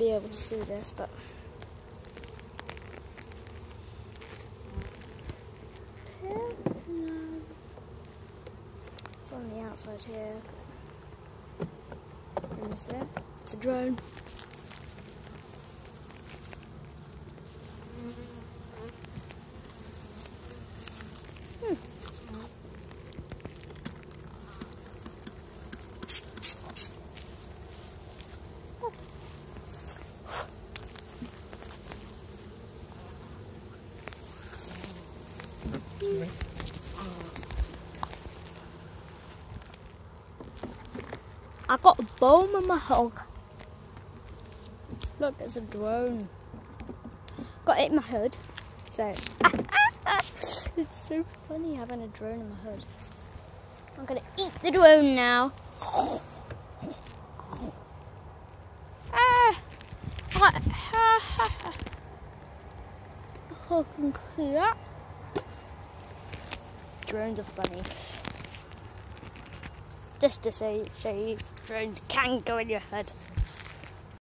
be able to see this, but here, no. It's on the outside here. And it's there. It's a drone. I got a bone in my hog. Look, there's a drone. Got it in my hood. So it's so funny having a drone in my hood. I'm gonna eat the drone now. I can see that. Drones are funny. Just to show you, drones can go in your head.